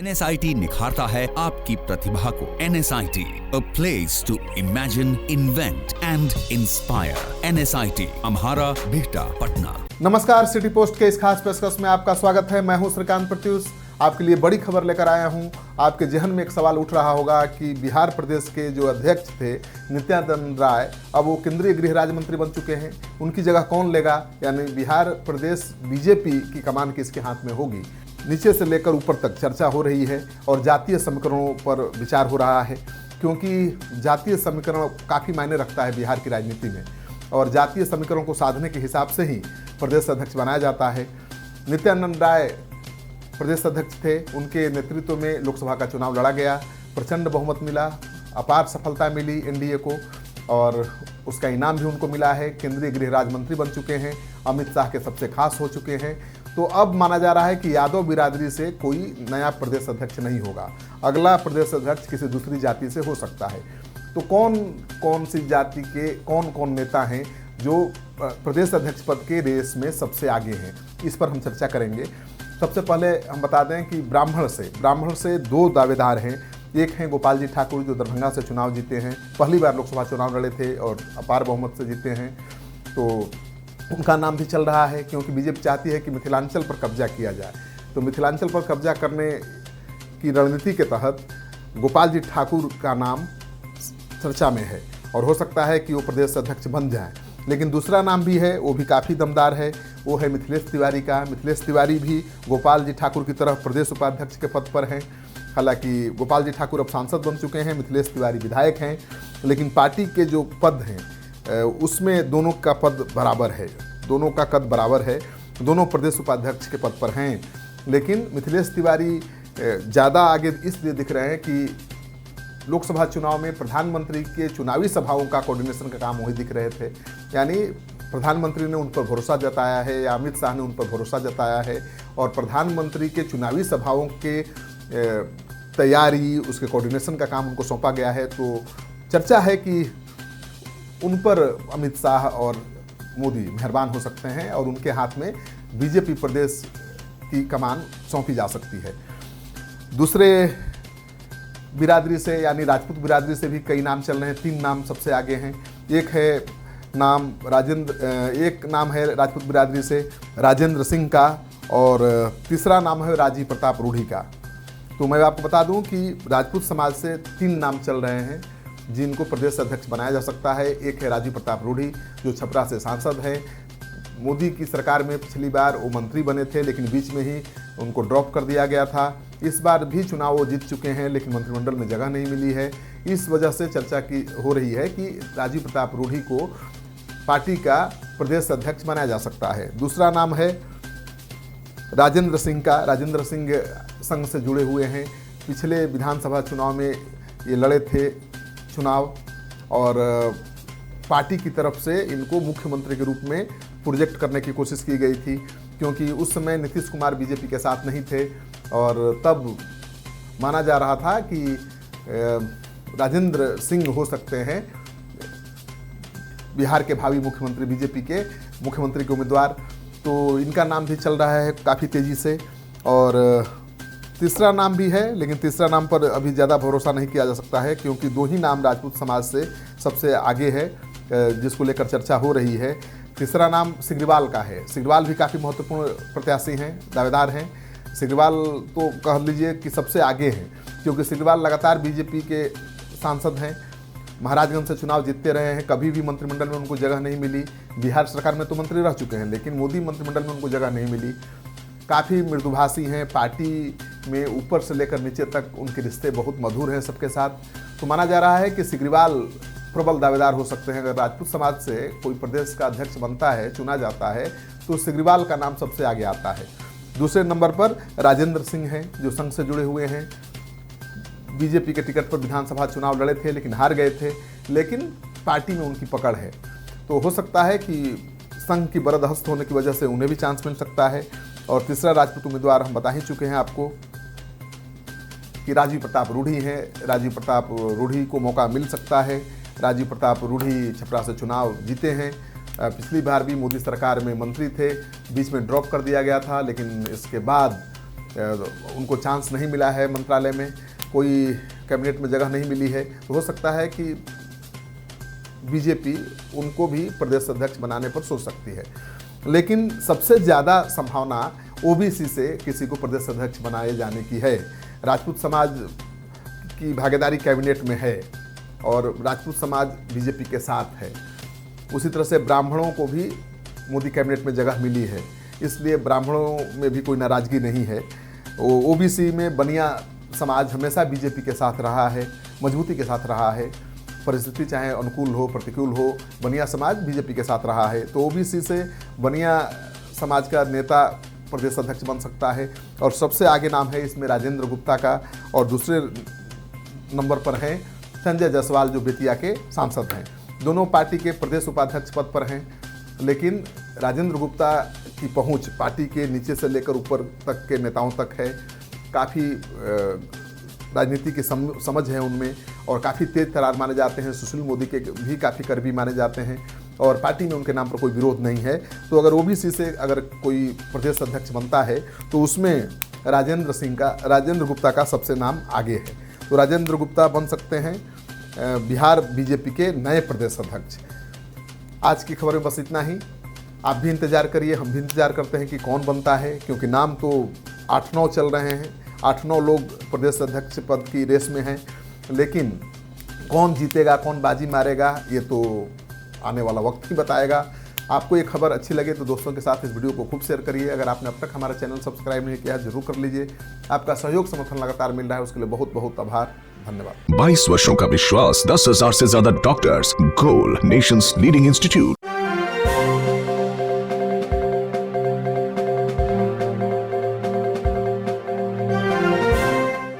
NSIT निखारता है आपकी प्रतिभा को। NSIT, a place to imagine, invent and inspire. NSIT, अम्हारा, Bihta, Patna. नमस्कार, सिटी पोस्ट के इस खास पेशकश में आपका स्वागत है। मैं हूं श्रीकांत प्रत्युष। आपके लिए बड़ी खबर लेकर आया हूं। आपके जहन में एक सवाल उठ रहा होगा कि बिहार प्रदेश के जो अध्यक्ष थे नित्यानंद राय, अब वो केंद्रीय गृह राज्य मंत्री बन चुके हैं। उनकी जगह कौन लेगा? यानी बिहार प्रदेश बीजेपी की कमान किसके हाथ में होगी? नीचे से लेकर ऊपर तक चर्चा हो रही है और जातीय समीकरणों पर विचार हो रहा है, क्योंकि जातीय समीकरण काफ़ी मायने रखता है बिहार की राजनीति में और जातीय समीकरणों को साधने के हिसाब से ही प्रदेश अध्यक्ष बनाया जाता है। नित्यानंद राय प्रदेश अध्यक्ष थे, उनके नेतृत्व में लोकसभा का चुनाव लड़ा गया, प्रचंड बहुमत मिला, अपार सफलता मिली एनडीए को और उसका इनाम भी उनको मिला है। केंद्रीय गृह राज्य मंत्री बन चुके हैं, अमित शाह के सबसे खास हो चुके हैं। तो अब माना जा रहा है कि यादव बिरादरी से कोई नया प्रदेश अध्यक्ष नहीं होगा, अगला प्रदेश अध्यक्ष किसी दूसरी जाति से हो सकता है। तो कौन कौन सी जाति के कौन कौन नेता हैं जो प्रदेश अध्यक्ष पद के रेस में सबसे आगे हैं, इस पर हम चर्चा करेंगे। सबसे पहले हम बता दें कि ब्राह्मण से दो दावेदार हैं। एक हैं गोपाल जी ठाकुर, जो दरभंगा से चुनाव जीते हैं, पहली बार लोकसभा चुनाव लड़े थे और अपार बहुमत से जीते हैं। तो उनका नाम भी चल रहा है, क्योंकि बीजेपी चाहती है कि मिथिलांचल पर कब्जा किया जाए। तो मिथिलांचल पर कब्जा करने की रणनीति के तहत गोपाल जी ठाकुर का नाम चर्चा में है और हो सकता है कि वो प्रदेश अध्यक्ष बन जाएं। लेकिन दूसरा नाम भी है, वो भी काफ़ी दमदार है, वो है मिथिलेश तिवारी का। मिथिलेश तिवारी भी गोपाल जी ठाकुर की तरह प्रदेश उपाध्यक्ष के पद पर हैं। हालांकि गोपाल जी ठाकुर अब सांसद बन चुके हैं, मिथिलेश तिवारी विधायक हैं, लेकिन पार्टी के जो पद हैं उसमें दोनों का पद बराबर है, दोनों का कद बराबर है, दोनों प्रदेश उपाध्यक्ष के पद पर हैं। लेकिन मिथिलेश तिवारी ज़्यादा आगे इसलिए दिख रहे हैं कि लोकसभा चुनाव में प्रधानमंत्री के चुनावी सभाओं का कोऑर्डिनेशन का काम वही दिख रहे थे। यानी प्रधानमंत्री ने उन पर भरोसा जताया है या अमित शाह ने उन पर भरोसा जताया है और प्रधानमंत्री के चुनावी सभाओं के तैयारी, उसके कोऑर्डिनेशन का काम उनको सौंपा गया है। तो चर्चा है कि उन पर अमित शाह और मोदी मेहरबान हो सकते हैं और उनके हाथ में बीजेपी प्रदेश की कमान सौंपी जा सकती है। दूसरे बिरादरी से यानी राजपूत बिरादरी से भी कई नाम चल रहे हैं। 3 नाम सबसे आगे हैं। एक नाम है राजपूत बिरादरी से राजेंद्र सिंह का और तीसरा नाम है राजीव प्रताप रूढ़ी का। तो मैं आपको बता दूं कि राजपूत समाज से 3 नाम चल रहे हैं जिनको प्रदेश अध्यक्ष बनाया जा सकता है। एक है राजीव प्रताप रूढ़ी, जो छपरा से सांसद हैं। मोदी की सरकार में पिछली बार वो मंत्री बने थे, लेकिन बीच में ही उनको ड्रॉप कर दिया गया था। इस बार भी चुनाव वो जीत चुके हैं, लेकिन मंत्रिमंडल में जगह नहीं मिली है। इस वजह से चर्चा की हो रही है कि राजीव प्रताप रूढ़ी को पार्टी का प्रदेश अध्यक्ष बनाया जा सकता है। दूसरा नाम है राजेंद्र सिंह का। राजेंद्र सिंह संघ से जुड़े हुए हैं, पिछले विधानसभा चुनाव में ये लड़े थे चुनाव और पार्टी की तरफ से इनको मुख्यमंत्री के रूप में प्रोजेक्ट करने की कोशिश की गई थी, क्योंकि उस समय नीतीश कुमार बीजेपी के साथ नहीं थे और तब माना जा रहा था कि राजेंद्र सिंह हो सकते हैं बिहार के भावी मुख्यमंत्री, बीजेपी के मुख्यमंत्री के उम्मीदवार। तो इनका नाम भी चल रहा है काफ़ी तेज़ी से। और तीसरा नाम भी है, लेकिन तीसरा नाम पर अभी ज़्यादा भरोसा नहीं किया जा सकता है, क्योंकि 2 ही नाम राजपूत समाज से सबसे आगे है जिसको लेकर चर्चा हो रही है। तीसरा नाम सिग्रीवाल का है। सिग्रीवाल भी काफ़ी महत्वपूर्ण प्रत्याशी हैं, दावेदार हैं। सिग्रीवाल तो कह लीजिए कि सबसे आगे हैं, क्योंकि सिग्रीवाल लगातार बीजेपी के सांसद हैं, महाराजगंज से चुनाव जीतते रहे हैं, कभी भी मंत्रिमंडल में उनको जगह नहीं मिली। बिहार सरकार में तो मंत्री रह चुके हैं, लेकिन मोदी मंत्रिमंडल में उनको जगह नहीं मिली। काफ़ी मृदुभाषी हैं, पार्टी में ऊपर से लेकर नीचे तक उनके रिश्ते बहुत मधुर हैं सबके साथ। तो माना जा रहा है कि सिग्रीवाल प्रबल दावेदार हो सकते हैं। अगर राजपूत समाज से कोई प्रदेश का अध्यक्ष बनता है, चुना जाता है, तो सिग्रीवाल का नाम सबसे आगे आता है। दूसरे नंबर पर राजेंद्र सिंह हैं, जो संघ से जुड़े हुए हैं। बीजेपी के टिकट पर विधानसभा चुनाव लड़े थे, लेकिन हार गए थे, लेकिन पार्टी में उनकी पकड़ है। तो हो सकता है कि संघ की बरदहस्त होने की वजह से उन्हें भी चांस मिल सकता है। और तीसरा राजपूत उम्मीदवार हम बता ही चुके हैं आपको कि राजीव प्रताप रूढ़ी हैं। राजीव प्रताप रूढ़ी को मौका मिल सकता है। राजीव प्रताप रूढ़ी छपरा से चुनाव जीते हैं, पिछली बार भी मोदी सरकार में मंत्री थे, बीच में ड्रॉप कर दिया गया था, लेकिन इसके बाद उनको चांस नहीं मिला है मंत्रालय में, कोई कैबिनेट में जगह नहीं मिली है, तो हो सकता है कि बीजेपी उनको भी प्रदेश अध्यक्ष बनाने पर सोच सकती है। लेकिन सबसे ज़्यादा संभावना ओबीसी से किसी को प्रदेश अध्यक्ष बनाए जाने की है। राजपूत समाज की भागीदारी कैबिनेट में है और राजपूत समाज बीजेपी के साथ है। उसी तरह से ब्राह्मणों को भी मोदी कैबिनेट में जगह मिली है, इसलिए ब्राह्मणों में भी कोई नाराज़गी नहीं है। ओबीसी में बनिया समाज हमेशा बीजेपी के साथ रहा है, मजबूती के साथ रहा है। परिस्थिति चाहे अनुकूल हो प्रतिकूल हो, बनिया समाज बीजेपी के साथ रहा है। तो ओबीसी से बनिया समाज का नेता प्रदेश अध्यक्ष बन सकता है। और सबसे आगे नाम है इसमें राजेंद्र गुप्ता का, और दूसरे नंबर पर हैं संजय जायसवाल जो बेतिया के सांसद हैं। दोनों पार्टी के प्रदेश उपाध्यक्ष पद पर हैं, लेकिन राजेंद्र गुप्ता की पहुंच पार्टी के नीचे से लेकर ऊपर तक के नेताओं तक है। काफ़ी राजनीति की समझ है उनमें और काफ़ी तेज तरार माने जाते हैं। सुशील मोदी के भी काफ़ी करीबी माने जाते हैं और पार्टी में उनके नाम पर कोई विरोध नहीं है। तो अगर ओबीसी से अगर कोई प्रदेश अध्यक्ष बनता है तो उसमें राजेंद्र गुप्ता का सबसे नाम आगे है। तो राजेंद्र गुप्ता बन सकते हैं बिहार बीजेपी के नए प्रदेश अध्यक्ष। आज की खबर में बस इतना ही। आप भी इंतजार करिए, हम भी इंतजार करते हैं कि कौन बनता है, क्योंकि नाम तो 8-9 चल रहे हैं। 8-9 लोग प्रदेश अध्यक्ष पद की रेस में हैं, लेकिन कौन जीतेगा, कौन बाजी मारेगा, ये तो आने वाला वक्त ही बताएगा। आपको ये खबर अच्छी लगे तो दोस्तों के साथ इस वीडियो को खूब शेयर करिए। अगर आपने अब तक हमारा चैनल सब्सक्राइब नहीं किया जरूर कर लीजिए। आपका सहयोग समर्थन लगातार मिल रहा है, उसके लिए बहुत बहुत आभार, धन्यवाद। 22 वर्षों का विश्वास, 10,000 से ज्यादा डॉक्टर्स, गोल नेशंस लीडिंग इंस्टीट्यूट।